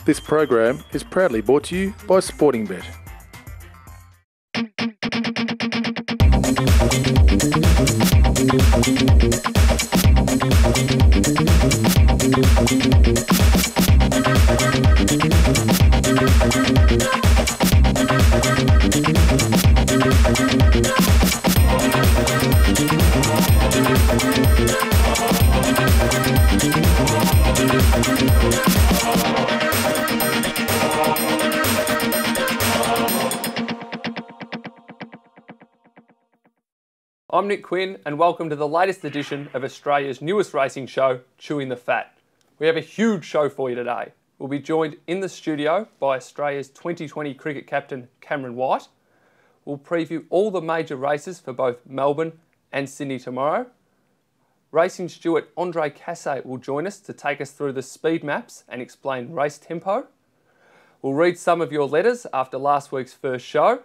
This program is proudly brought to you by Sportingbet. I'm Nick Quinn and welcome to the latest edition of Australia's newest racing show, Chewin the Fat. We have a huge show for you today. We'll be joined in the studio by Australia's 2020 cricket captain Cameron White. We'll preview all the major races for both Melbourne and Sydney tomorrow. Racing steward Andre Kassay will join us to take us through the speed maps and explain race tempo. We'll read some of your letters after last week's first show.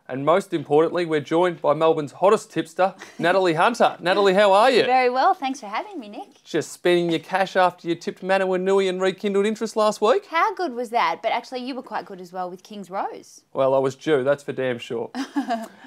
And most importantly, we're joined by Melbourne's hottest tipster, Natalie Hunter. Natalie, how are you? Very well, thanks for having me, Nick. Just spending your cash after you tipped Manawanui and rekindled interest last week? How good was that? But actually, you were quite good as well with King's Rose. Well, I was due, that's for damn sure.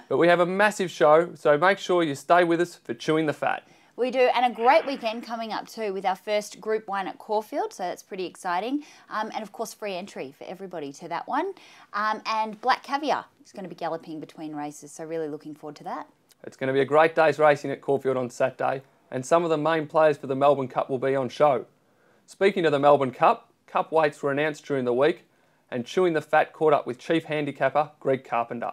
But we have a massive show, so make sure you stay with us for Chewing the Fat. We do, and a great weekend coming up too with our first Group 1 at Caulfield, so that's pretty exciting. And of course, free entry for everybody to that one. And Black Caviar is going to be galloping between races, so really looking forward to that. It's going to be a great day's racing at Caulfield on Saturday, and some of the main players for the Melbourne Cup will be on show. Speaking of the Melbourne Cup, Cup weights were announced during the week, and Chewing the Fat caught up with Chief Handicapper Greg Carpenter.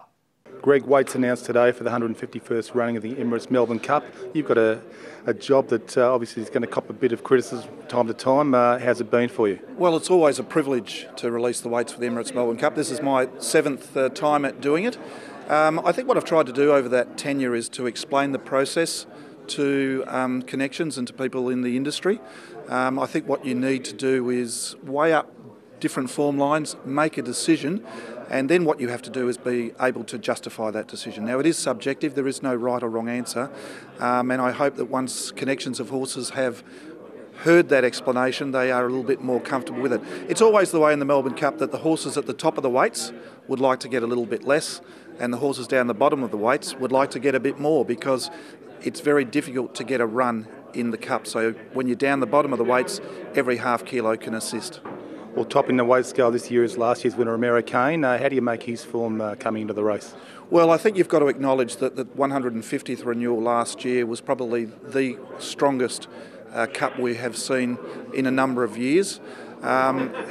Greg, weights announced today for the 151st running of the Emirates Melbourne Cup. You've got a job that obviously is going to cop a bit of criticism from time to time. How's it been for you? Well, it's always a privilege to release the weights for the Emirates Melbourne Cup. This is my 7th time at doing it. I think what I've tried to do over that tenure is to explain the process to connections and to people in the industry. I think what you need to do is weigh up different form lines, make a decision, and then what you have to do is be able to justify that decision. Now, it is subjective, there is no right or wrong answer, and I hope that once connections of horses have heard that explanation, they are a little bit more comfortable with it. It's always the way in the Melbourne Cup that the horses at the top of the weights would like to get a little bit less, and the horses down the bottom of the weights would like to get a bit more, because it's very difficult to get a run in the Cup. So when you're down the bottom of the weights, every half kilo can assist. Well, topping the weight scale this year is last year's winner, Romero Kane. How do you make his form coming into the race? Well, I think you've got to acknowledge that the 150th renewal last year was probably the strongest cup we have seen in a number of years.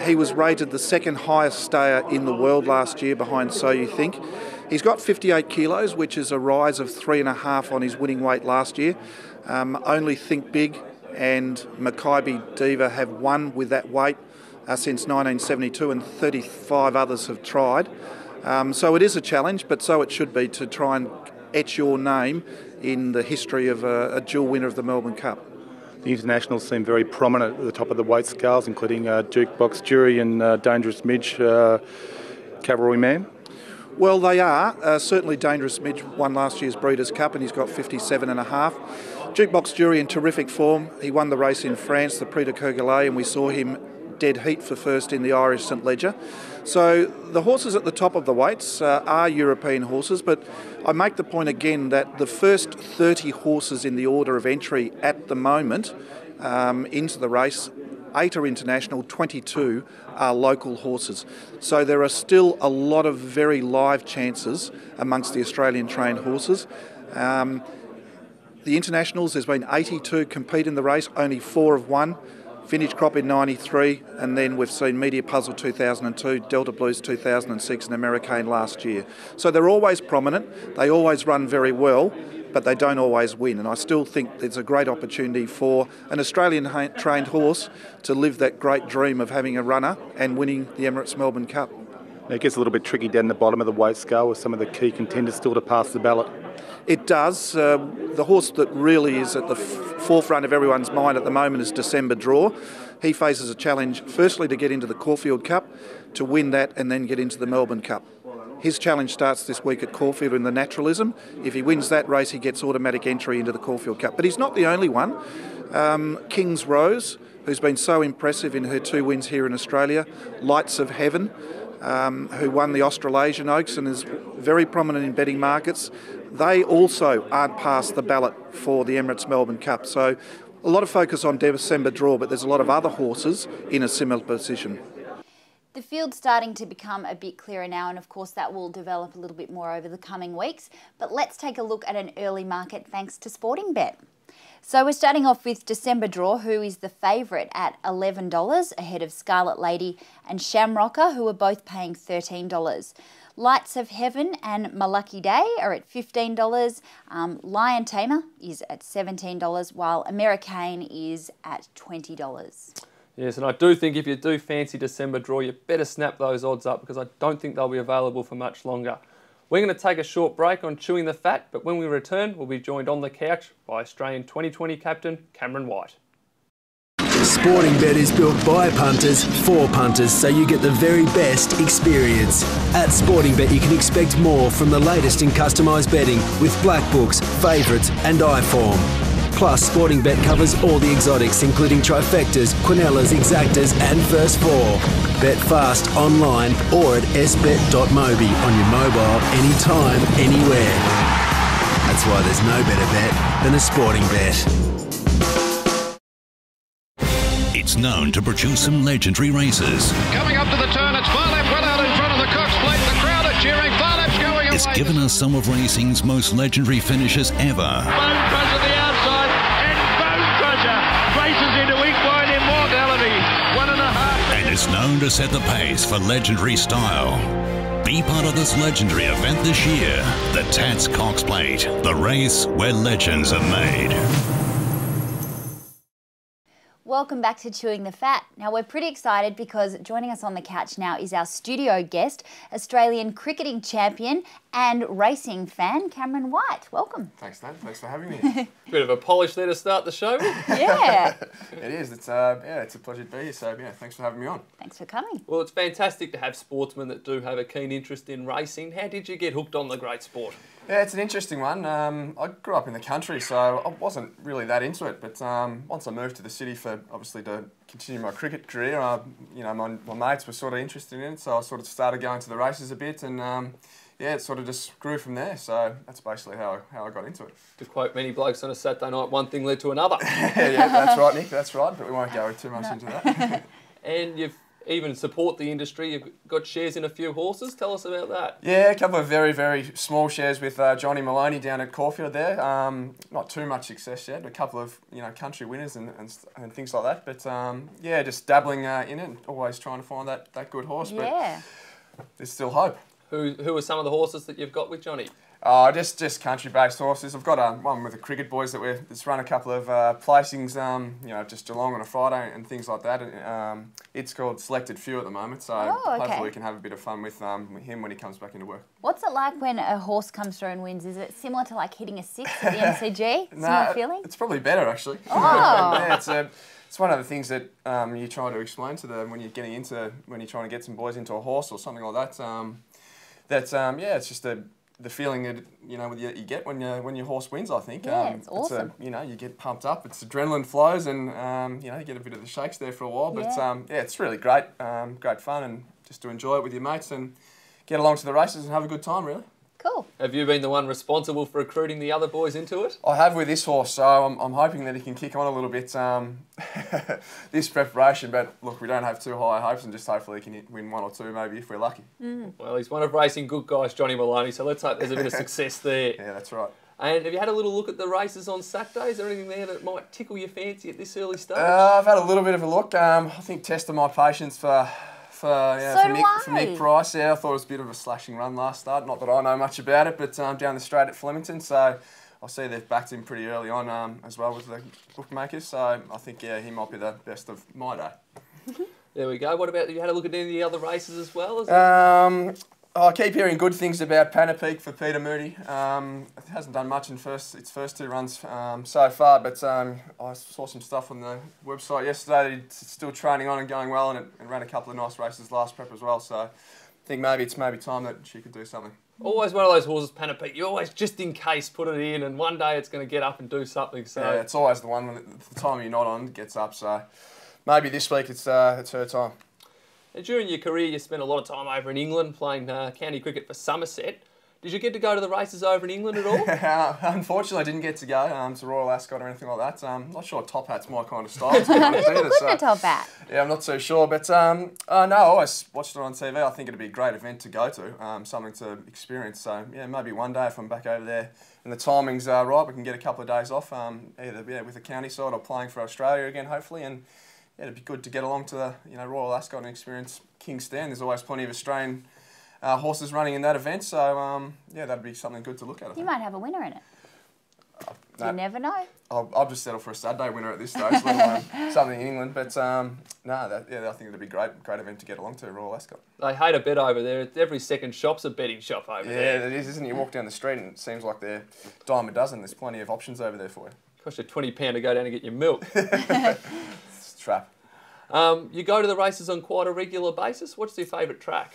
He was rated the second highest stayer in the world last year behind So You Think. He's got 58 kilos, which is a rise of 3.5 on his winning weight last year. Only Think Big and Makybe Diva have won with that weight since 1972, and 35 others have tried. So it is a challenge, but so it should be, to try and etch your name in the history of a dual winner of the Melbourne Cup. The internationals seem very prominent at the top of the weight scales, including Jukebox Jury and Dangerous Midge, Cavalry Man. Well, they are. Certainly Dangerous Midge won last year's Breeders' Cup and he's got 57.5. Jukebox Jury in terrific form. He won the race in France, the Prix de Courgelette, and we saw him dead heat for first in the Irish St Leger. So the horses at the top of the weights are European horses, but I make the point again that the first 30 horses in the order of entry at the moment into the race, 8 are international, 22 are local horses. So there are still a lot of very live chances amongst the Australian trained horses. The internationals, there's been 82 compete in the race, only 4 have won. Vintage Crop in 93, and then we've seen Media Puzzle 2002, Delta Blues 2006 and Americane last year. So they're always prominent, they always run very well, but they don't always win. And I still think there's a great opportunity for an Australian trained horse to live that great dream of having a runner and winning the Emirates Melbourne Cup. It gets a little bit tricky down the bottom of the weight scale with some of the key contenders still to pass the ballot. It does. The horse that really is at the forefront of everyone's mind at the moment is December Draw. He faces a challenge, firstly to get into the Caulfield Cup, to win that and then get into the Melbourne Cup. His challenge starts this week at Caulfield in the Naturalism. If he wins that race, he gets automatic entry into the Caulfield Cup. But he's not the only one. King's Rose who's been so impressive in her 2 wins here in Australia. Lights of Heaven, who won the Australasian Oaks and is very prominent in betting markets. They also aren't past the ballot for the Emirates Melbourne Cup. So a lot of focus on December draw, but there's a lot of other horses in a similar position. The field's starting to become a bit clearer now, and of course that will develop a little bit more over the coming weeks. But let's take a look at an early market thanks to Sporting Bet. So we're starting off with December Draw, who is the favourite at $11, ahead of Scarlet Lady and Shamrocker, who are both paying $13. Lights of Heaven and My Lucky Day are at $15. Lion Tamer is at $17, while Americane is at $20. Yes, and I do think if you do fancy December Draw, you better snap those odds up, because I don't think they'll be available for much longer. We're going to take a short break on Chewing the Fat, but when we return, we'll be joined on the couch by Australian 2020 captain Cameron White. Sporting Bet is built by punters for punters, so you get the very best experience. At Sporting Bet, you can expect more from the latest in customised betting with black books, favourites and iForm. Plus, Sporting Bet covers all the exotics, including trifectas, quinellas, exactas and first four. Bet fast online or at sbet.mobi on your mobile, anytime, anywhere. That's why there's no better bet than a Sporting Bet. It's known to produce some legendary races. Coming up to the turn, it's far left, well out in front of the Cox Plate. The crowd are cheering. Far left's going away. It's given us some of racing's most legendary finishes ever. Bone Crusher the outside, and Bone Crusher races into equine immortality. 1.5. And it's known to set the pace for legendary style. Be part of this legendary event this year. The Tats Cox Plate, the race where legends are made. Welcome back to Chewing the Fat. Now we're pretty excited because joining us on the couch now is our studio guest, Australian cricketing champion and racing fan, Cameron White. Welcome. Thanks, Nat. Thanks for having me. Bit of a polish there to start the show with. Yeah. It is. It's it's a pleasure to be here. So yeah, thanks for having me on. Thanks for coming. Well, it's fantastic to have sportsmen that do have a keen interest in racing. How did you get hooked on the great sport? Yeah, it's an interesting one. I grew up in the country, so I wasn't really that into it. But once I moved to the city for obviously to continue my cricket career, my mates were sort of interested in it, so I sort of started going to the races a bit, and yeah, it sort of just grew from there. So that's basically how I got into it. To quote many blokes on a Saturday night, one thing led to another. Yeah, that's right, Nick. That's right. But we won't go too much into that. And you've even support the industry. You've got shares in a few horses. Tell us about that. Yeah, a couple of very, very small shares with Johnny Maloney down at Caulfield there. Not too much success yet, but a couple of country winners and things like that. But yeah, just dabbling in it, and always trying to find that good horse. Yeah. But there's still hope. Who are some of the horses that you've got with Johnny? Just country-based horses. I've got one with the cricket boys that's run a couple of placings, just Geelong on a Friday and things like that. It's called Selected Few at the moment, so hopefully we can have a bit of fun with him when he comes back into work. What's it like when a horse comes through and wins? Is it similar to like hitting a six at the MCG? Similar feeling? It's probably better actually. Oh. Yeah, it's one of the things that you try to explain to them when you're trying to get some boys into a horse or something like that. It's just the feeling that you get when your horse wins. I think. Yeah, it's awesome. You get pumped up. It's adrenaline flows, and you get a bit of the shakes there for a while. But it's really great, great fun, and just to enjoy it with your mates and get along to the races and have a good time. Really. Cool. Have you been the one responsible for recruiting the other boys into it? I have with this horse, so I'm hoping that he can kick on a little bit this preparation. But look, we don't have too high hopes, and just hopefully he can win one or two, maybe if we're lucky. Mm. Well, he's one of racing good guys, Johnny Maloney. So let's hope there's a bit of success there. Yeah, that's right. And have you had a little look at the races on Saturdays? Is there anything there that might tickle your fancy at this early stage? I've had a little bit of a look. I think tested my patience for Nick Price. Yeah, I thought it was a bit of a slashing run last start. Not that I know much about it, but down the straight at Flemington. So I see they've backed him pretty early on as well with the bookmakers. So I think he might be the best of my day. There we go. What about, have you had a look at any of the other races as well? I keep hearing good things about Panapeak for Peter Moody. It hasn't done much in its first two runs so far, but I saw some stuff on the website yesterday that he's still training on and going well, and ran a couple of nice races last prep as well. So I think it's maybe time that she could do something. Always one of those horses, Panapeak. You always, just in case, put it in, and one day it's going to get up and do something. So yeah, it's always the one when the time you're not on gets up. So. maybe this week it's her time. And during your career, you spent a lot of time over in England playing county cricket for Somerset. Did you get to go to the races over in England at all? Unfortunately, I didn't get to go to Royal Ascot or anything like that. I'm not sure top hat's my kind of style, to be honest either. Couldn't a top hat? Yeah, I'm not so sure. But no, I always watched it on TV. I think it'd be a great event to go to, something to experience. So yeah, maybe one day if I'm back over there and the timing's right, we can get a couple of days off, either with the county side or playing for Australia again, hopefully. And yeah, it'd be good to get along to the Royal Ascot and experience King's Stand. There's always plenty of Australian horses running in that event, so yeah, that'd be something good to look at. You might have a winner in it. You never know. I'll just settle for a Saturday winner at this stage, let alone something in England. But I think it'd be a great event to get along to, Royal Ascot. They hate a bet over there. Every second shop's a betting shop over there. Yeah, it is, isn't it? You walk down the street and it seems like they're dime a dozen. There's plenty of options over there for you. Cost you £20 to go down and get your milk. It's a trap. You go to the races on quite a regular basis. What's your favourite track?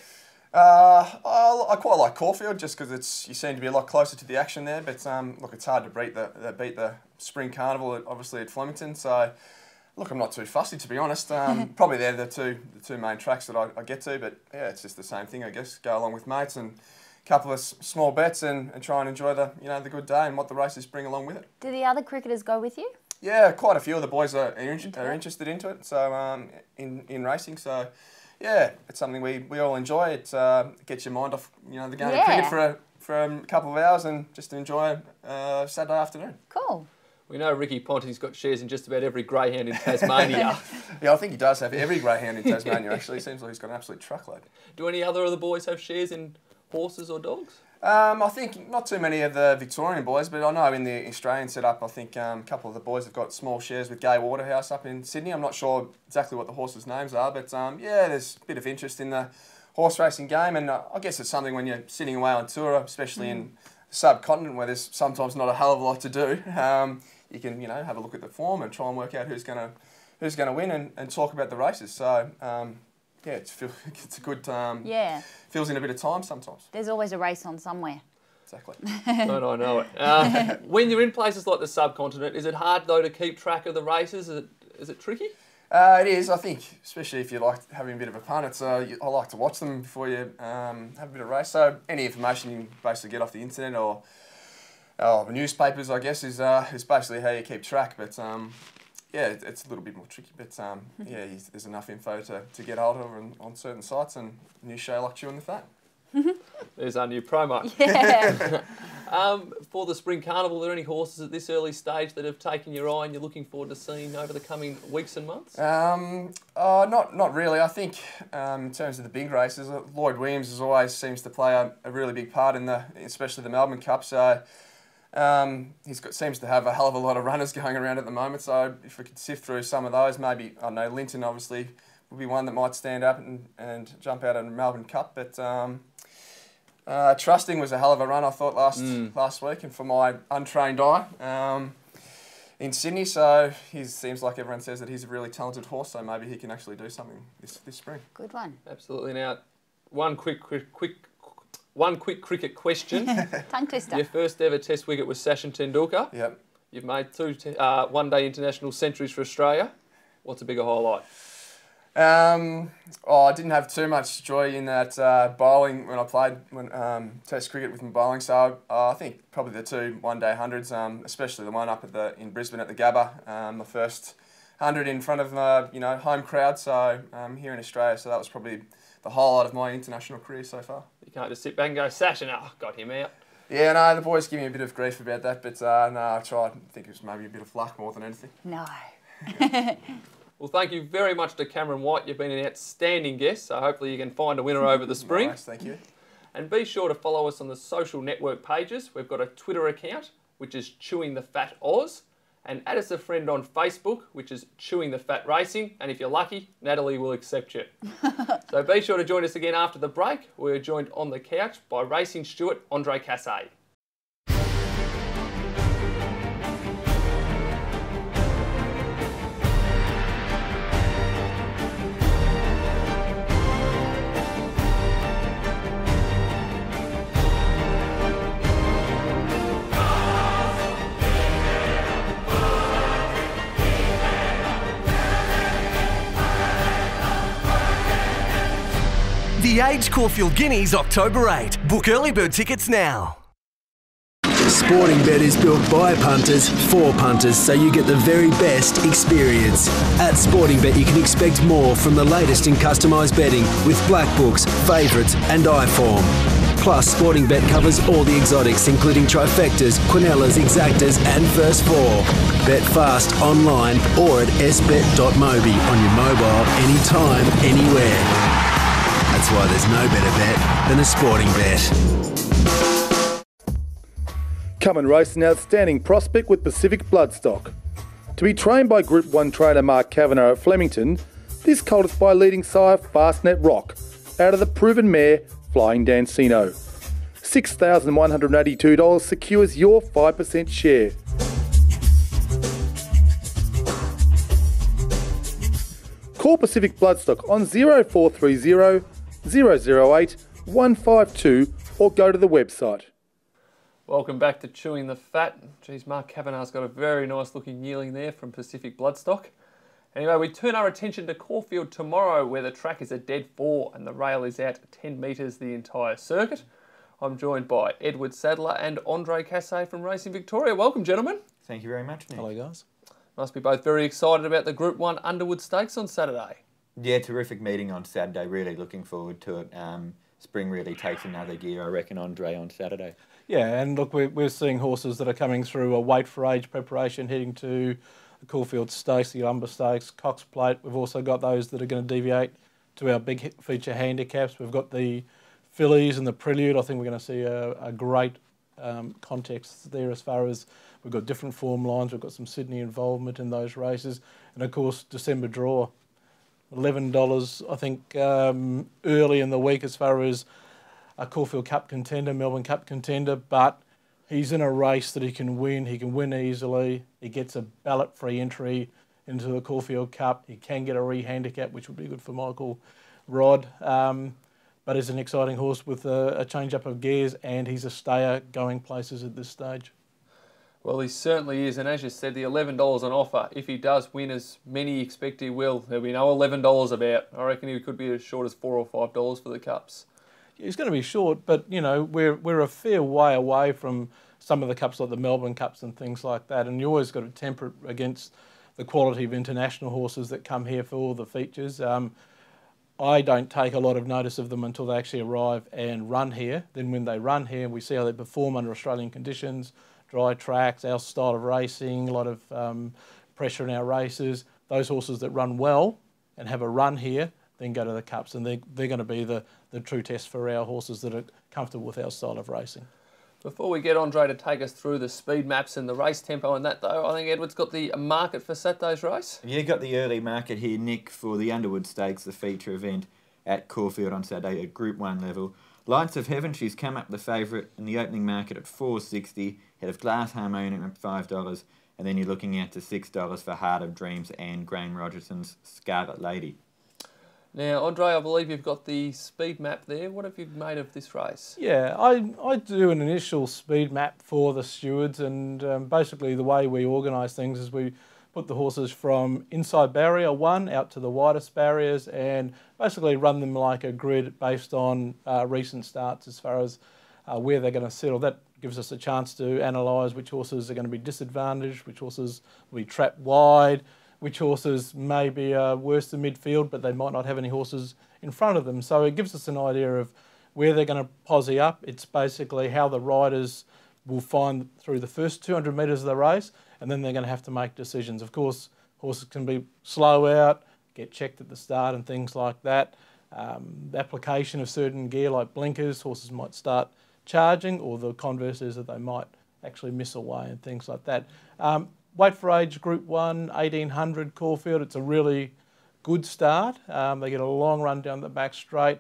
I quite like Caulfield just because you seem to be a lot closer to the action there. But look, it's hard to beat the Spring Carnival obviously at Flemington. So look, I'm not too fussy to be honest. Probably they're the two main tracks that I get to. But yeah, it's just the same thing I guess. Go along with mates and a couple of small bets and try and enjoy the good day and what the races bring along with it. Do the other cricketers go with you? Yeah, quite a few of the boys are interested into it. So in racing, so. Yeah, it's something we all enjoy. It gets your mind off, the game of cricket for a couple of hours and just enjoy a Saturday afternoon. Cool. We know Ricky Ponting's got shares in just about every greyhound in Tasmania. Yeah, I think he does have every greyhound in Tasmania, actually. Seems like he's got an absolute truckload. Do any other of the boys have shares in horses or dogs? I think not too many of the Victorian boys, but I know in the Australian setup, I think a couple of the boys have got small shares with Gay Waterhouse up in Sydney. I'm not sure exactly what the horses' names are, but yeah, there's a bit of interest in the horse racing game, and I guess it's something when you're sitting away on tour, especially in the subcontinent where there's sometimes not a hell of a lot to do. You can have a look at the form and try and work out who's going to win and talk about the races. So. Yeah, it's a good, fills in a bit of time sometimes. There's always a race on somewhere. Exactly. Don't I know it. When you're in places like the subcontinent, is it hard though to keep track of the races? Is it tricky? It is, I think, especially if you like having a bit of a pun. I like to watch them before you have a bit of race. So any information you can basically get off the internet or newspapers, I guess, is basically how you keep track. But yeah, it's a little bit more tricky, but yeah, there's enough info to get hold of on certain sites, and a new show like Chewin the Fat. There's our new promo. Yeah. For the Spring Carnival, are there any horses at this early stage that have taken your eye and you're looking forward to seeing over the coming weeks and months? Not really. I think in terms of the big races, Lloyd Williams always seems to play a really big part in especially the Melbourne Cup. So. Seems to have a hell of a lot of runners going around at the moment, so if we could sift through some of those, maybe, I don't know, Linton obviously would be one that might stand up and jump out in the Melbourne Cup, but Trusting was a hell of a run, I thought, last week, and for my untrained eye in Sydney, so he seems like everyone says that he's a really talented horse, so maybe he can actually do something this spring. Good one. Absolutely. Now, one quick cricket question. Tongue twister. Your first ever Test wicket was Sachin Tendulkar. Yep. You've made 2 one-day international centuries for Australia. What's a bigger highlight? I didn't have too much joy in that bowling when I played Test cricket with my bowling. So I think probably the 2 one-day hundreds, especially the one up in Brisbane at the Gabba, my first 100 in front of home crowd. So here in Australia, so that was probably the highlight of my international career so far. You can't just sit back and go, Sachin, got him out. Yeah, no, the boys give me a bit of grief about that, but no, I tried. I think it was maybe a bit of luck more than anything. No. Well, thank you very much to Cameron White. You've been an outstanding guest, so hopefully you can find a winner over the spring. Nice, thank you. And be sure to follow us on the social network pages. We've got a Twitter account, which is Chewing the Fat Oz, and add us a friend on Facebook, which is Chewing the Fat Racing, and if you're lucky, Natalie will accept you. So be sure to join us again after the break. We're joined on the couch by racing steward Andre Kassay. The Age Caulfield Guineas, October 8. Book early bird tickets now. Sporting Bet is built by punters for punters, so you get the very best experience. At Sporting Bet, you can expect more from the latest in customised betting with black books, favourites and iForm. Plus, Sporting Bet covers all the exotics, including trifectas, quinellas, exactas and first four. Bet fast online or at sbet.mobi on your mobile, anytime, anywhere. That's why there's no better bet than a Sporting Bet. Come and race an outstanding prospect with Pacific Bloodstock. To be trained by Group 1 trainer Mark Kavanagh at Flemington, this colt is by leading sire Fastnet Rock, out of the proven mare Flying Dancino. $6,182 secures your 5% share. Call Pacific Bloodstock on 0430 008 152 or go to the website. Welcome back to Chewing the Fat. Geez, Mark Kavanagh's got a very nice looking yearling there from Pacific Bloodstock. Anyway, we turn our attention to Caulfield tomorrow, where the track is a dead 4 and the rail is out 10 metres the entire circuit. I'm joined by Edward Sadler and Andre Kassay from Racing Victoria. Welcome, gentlemen. Thank you very much, Nick. Hello, guys. Must be both very excited about the Group 1 Underwood Stakes on Saturday. Yeah, terrific meeting on Saturday. Really looking forward to it. Spring really takes another gear, I reckon, Andre, on Saturday. Yeah, and look, we're seeing horses that are coming through a weight for age preparation, heading to the Caulfield Stakes, the Lumber Stakes, Cox Plate. We've also got those that are going to deviate to our big feature handicaps. We've got the fillies and the Prelude. I think we're going to see a great context there as far as we've got different form lines. We've got some Sydney involvement in those races. And, of course, December draw, $11, I think, early in the week as far as a Caulfield Cup contender, Melbourne Cup contender, but he's in a race that he can win easily. He gets a ballot-free entry into the Caulfield Cup. He can get a re-handicap, which would be good for Michael Rod. But he's an exciting horse with a change-up of gears, and he's a stayer going places at this stage. Well, he certainly is, and as you said, the $11 on offer. If he does win, as many expect he will, there'll be no $11 about. I reckon he could be as short as $4 or $5 for the Cups. He's going to be short, but, you know, we're a fair way away from some of the Cups like the Melbourne Cups and things like that, and you always got to temper it against the quality of international horses that come here for all the features. I don't take a lot of notice of them until they actually arrive and run here. Then when they run here, we see how they perform under Australian conditions, dry tracks, our style of racing, a lot of pressure in our races. Those horses that run well and have a run here then go to the Cups, and they're going to be the true test for our horses that are comfortable with our style of racing. Before we get Andre to take us through the speed maps and the race tempo and that, though, I think Edward's got the market for Saturday's race. Yeah, got the early market here, Nick, for the Underwood Stakes, the feature event at Caulfield on Saturday at Group 1 level. Lights of Heaven, she's come up the favourite in the opening market at $4.60, head of Glass Harmonium at $5, and then you're looking out to $6 for Heart of Dreams and Graham Rogerson's Scarlet Lady. Now, Andre, I believe you've got the speed map there. What have you made of this race? Yeah, I do an initial speed map for the stewards, and basically the way we organise things is we put the horses from inside barrier 1 out to the widest barriers and basically run them like a grid based on recent starts as far as where they're going to settle. That gives us a chance to analyse which horses are going to be disadvantaged, which horses will be trapped wide, which horses may be worse than midfield, but they might not have any horses in front of them. So it gives us an idea of where they're going to posse up. It's basically how the riders will find through the first 200 metres of the race, and then they're going to have to make decisions. Of course, horses can be slow out, get checked at the start and things like that. The application of certain gear like blinkers, horses might start charging, or the converse is that they might actually miss away and things like that. Weight for age, Group 1, 1800 Caulfield. It's a really good start. They get a long run down the back straight.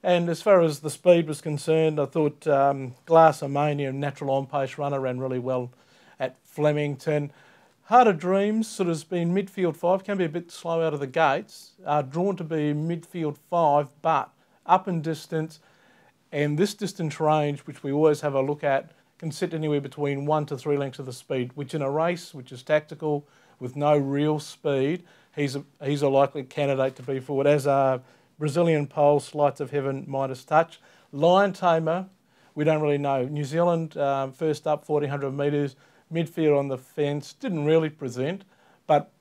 And as far as the speed was concerned, I thought Glass Harmonium, natural on-pace runner, ran really well at Flemington. Heart of Dreams sort of has been midfield 5, can be a bit slow out of the gates. Drawn to be midfield 5, but up in distance. And this distance range, which we always have a look at, can sit anywhere between 1 to 3 lengths of the speed, which in a race which is tactical with no real speed, he's a likely candidate to be forward, as are Brazilian Pulse, Lights of Heaven, Midas Touch. Lion Tamer, we don't really know. New Zealand, first up, 1400 metres, midfield on the fence, didn't really present, but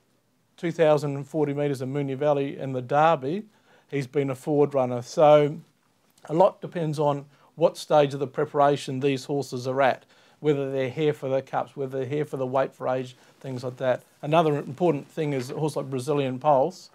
2040 metres in Moonee Valley and the Derby, he's been a forward runner. So a lot depends on what stage of the preparation these horses are at, whether they're here for the cups, whether they're here for the weight for age, things like that. Another important thing is a horse like Brazilian Pulse.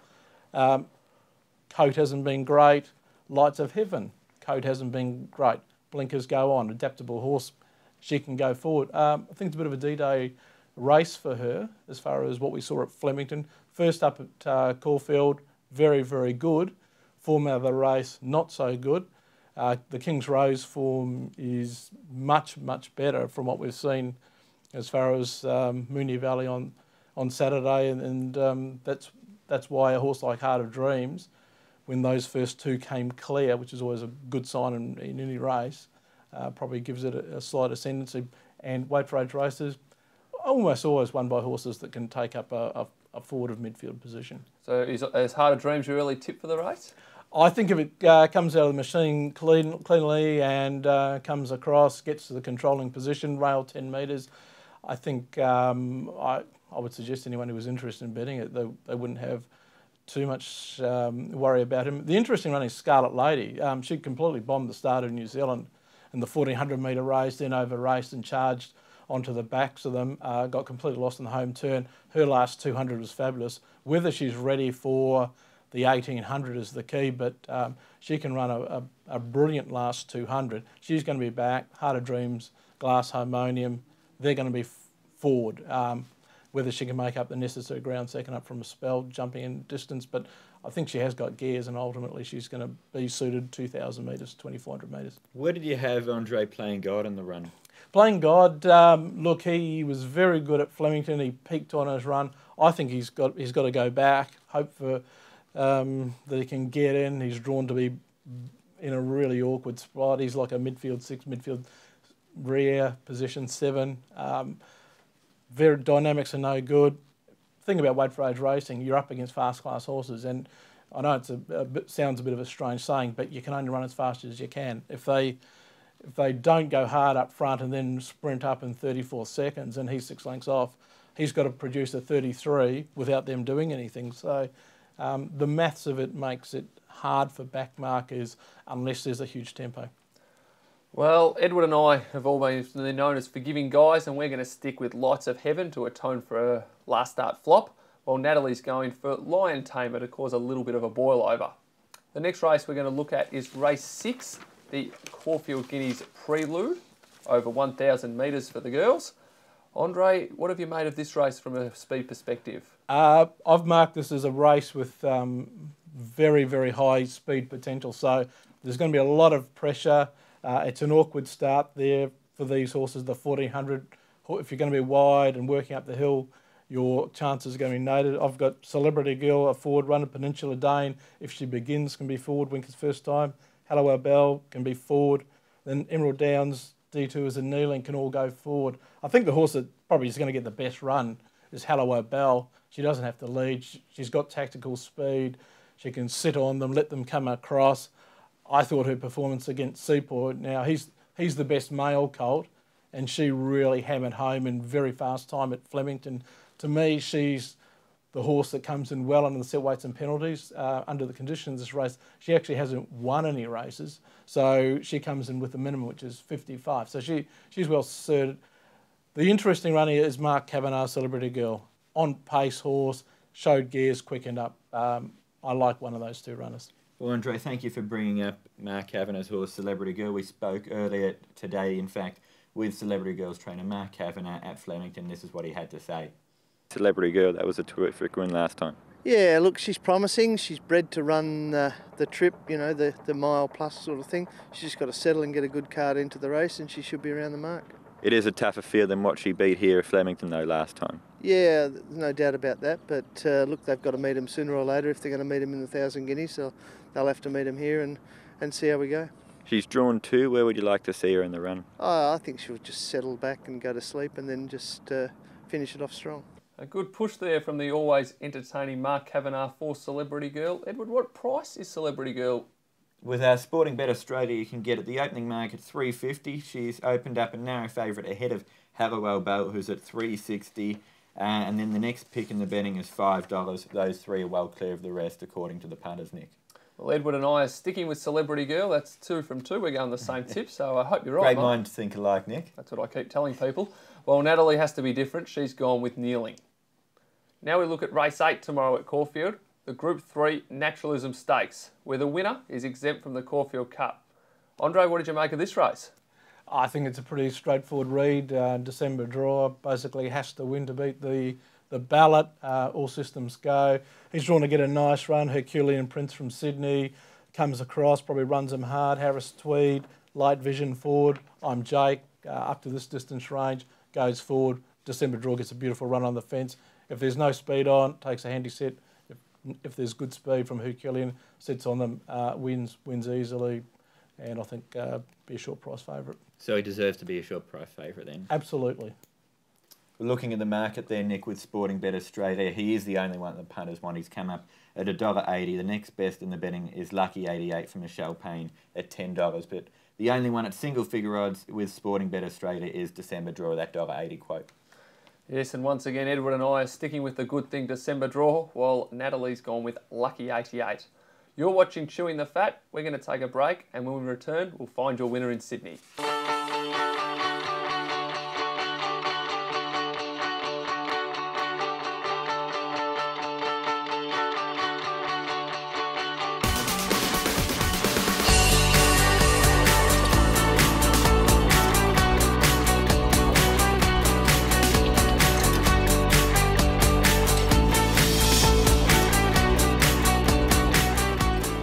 Coat hasn't been great. Lights of Heaven, coat hasn't been great. Blinkers go on. Adaptable horse, she can go forward. I think it's a bit of a D-Day race for her as far as what we saw at Flemington. First up at Caulfield, very, very good. Form out of the race, not so good. The King's Rose form is much, much better from what we've seen as far as Moonee Valley on Saturday, and that's why a horse like Heart of Dreams, when those first two came clear, which is always a good sign in any race, probably gives it a slight ascendancy. And weight for age races, almost always won by horses that can take up a forward of midfield position. So is Heart of Dreams your early tip for the race? I think if it comes out of the machine cleanly and comes across, gets to the controlling position, rail 10 metres, I think I would suggest anyone who was interested in betting it, they wouldn't have too much worry about him. The interesting one is Scarlet Lady. She completely bombed the start of New Zealand in the 1400 metre race, then over-raced and charged onto the backs of them, got completely lost in the home turn. Her last 200 was fabulous. Whether she's ready for the 1800 is the key, but she can run a brilliant last 200. She's going to be back. Heart of Dreams, Glass Harmonium, they're going to be forward. Whether she can make up the necessary ground second up from a spell, jumping in distance, but I think she has got gears, and ultimately she's going to be suited 2,000 metres, 2,400 metres. Where did you have Andre Playing God in the run? Playing God, look, he was very good at Flemington. He peaked on his run. I think he's got to go back. Hope for that he can get in. He's drawn to be in a really awkward spot. He's like a midfield 6, midfield rear, position 7. Very dynamics are no good. Thing about weight for age racing, you're up against fast class horses, and I know it's sounds a bit of a strange saying, but you can only run as fast as you can. If they don't go hard up front and then sprint up in 34 seconds and he's 6 lengths off, he's got to produce a 33 without them doing anything. So the maths of it makes it hard for back markers unless there's a huge tempo. Well, Edward and I have all been known as forgiving guys, and we're going to stick with Lights of Heaven to atone for a last start flop, while Natalie's going for Lion Tamer to cause a little bit of a boil over. The next race we're going to look at is race 6, the Caulfield Guineas Prelude, over 1,000 metres for the girls. Andre, what have you made of this race from a speed perspective? I've marked this as a race with very, very high speed potential, so there's going to be a lot of pressure. It's an awkward start there for these horses, the 1400. If you're going to be wide and working up the hill, your chances are going to be noted. I've got Celebrity Girl, a forward runner, Peninsula Dane, if she begins, can be forward, Winker's first time. Hallowell Bell can be forward. Then Emerald Downs, D2 and Kneeling can all go forward. I think the horse that probably is going to get the best run is Hallowell Bell. She doesn't have to lead. She's got tactical speed. She can sit on them, let them come across. I thought her performance against Seaport, now he's the best male colt, and she really hammered home in very fast time at Flemington. To me, she's the horse that comes in well under the set weights and penalties. Under the conditions of this race, she actually hasn't won any races, so she comes in with the minimum, which is 55. So she's well suited. The interesting runner is Mark Kavanagh's Celebrity Girl. On pace horse, showed gears, quickened up. I like one of those two runners. Well, Andre, thank you for bringing up Mark Kavanagh's horse, Celebrity Girl. We spoke earlier today, in fact, with Celebrity Girl's trainer, Mark Kavanagh, at Flemington. This is what he had to say. Celebrity Girl, that was a terrific win last time. Yeah, look, she's promising. She's bred to run the trip, you know, the mile plus sort of thing. She's just got to settle and get a good card into the race, and she should be around the mark. It is a tougher field than what she beat here at Flemington, though, last time. Yeah, there's no doubt about that. But look, they've got to meet him sooner or later. If they're going to meet him in the 1,000 Guineas, so they'll have to meet him here and see how we go. She's drawn 2. Where would you like to see her in the run? Oh, I think she'll just settle back and go to sleep and then just finish it off strong. A good push there from the always entertaining Mark Kavanagh for Celebrity Girl. Edward, what price is Celebrity Girl? With our Sporting Bet Australia, you can get at the opening market $3.50. She's opened up a narrow favourite ahead of Halliwell Belt, who's at $3.60. And then the next pick in the betting is $5. Those three are well clear of the rest, according to the punters, Nick. Well, Edward and I are sticking with Celebrity Girl. That's 2 from 2. We're going the same tip, so I hope you're right, Great minds think alike, Nick. That's what I keep telling people. Well, Natalie has to be different. She's gone with kneeling. Now we look at race 8 tomorrow at Caulfield, the Group 3 Naturalism Stakes, where the winner is exempt from the Caulfield Cup. Andre, what did you make of this race? I think it's a pretty straightforward read. December draw, basically has to win to beat the ballot. All systems go. He's drawn to get a nice run. Herculean Prince from Sydney comes across, probably runs him hard. Harris Tweed, Light Vision forward. I'm Jake, up to this distance range, goes forward. December draw gets a beautiful run on the fence. If there's no speed on, takes a handy set. If there's good speed from Herculean, sits on them, wins easily, and I think be a short price favourite. So he deserves to be a short price favourite then? Absolutely. Looking at the market there, Nick, with Sporting Bet Australia, he is the only one that the punters want. He's come up at $1.80. The next best in the betting is Lucky 88 from Michelle Payne at $10. But the only one at single figure odds with Sporting Bet Australia is December Draw, that $1.80 quote. Yes, and once again, Edward and I are sticking with the good thing December Draw, while Natalie's gone with Lucky 88. You're watching Chewing the Fat. We're going to take a break, and when we return, we'll find your winner in Sydney.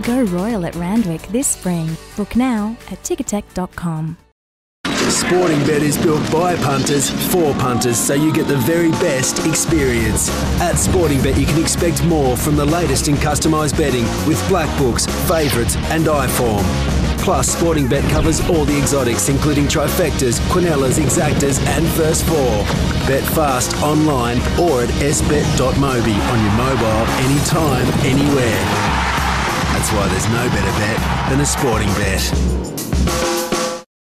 Go Royal at Randwick this spring. Book now at ticketek.com. Sporting Bet is built by punters for punters, so you get the very best experience. At Sporting Bet, you can expect more from the latest in customised betting with black books, favourites and iForm. Plus, Sporting Bet covers all the exotics, including trifectas, quinellas, exactas and first four. Bet fast online or at sbet.mobi on your mobile, anytime, anywhere. That's why there's no better bet than a Sporting Bet.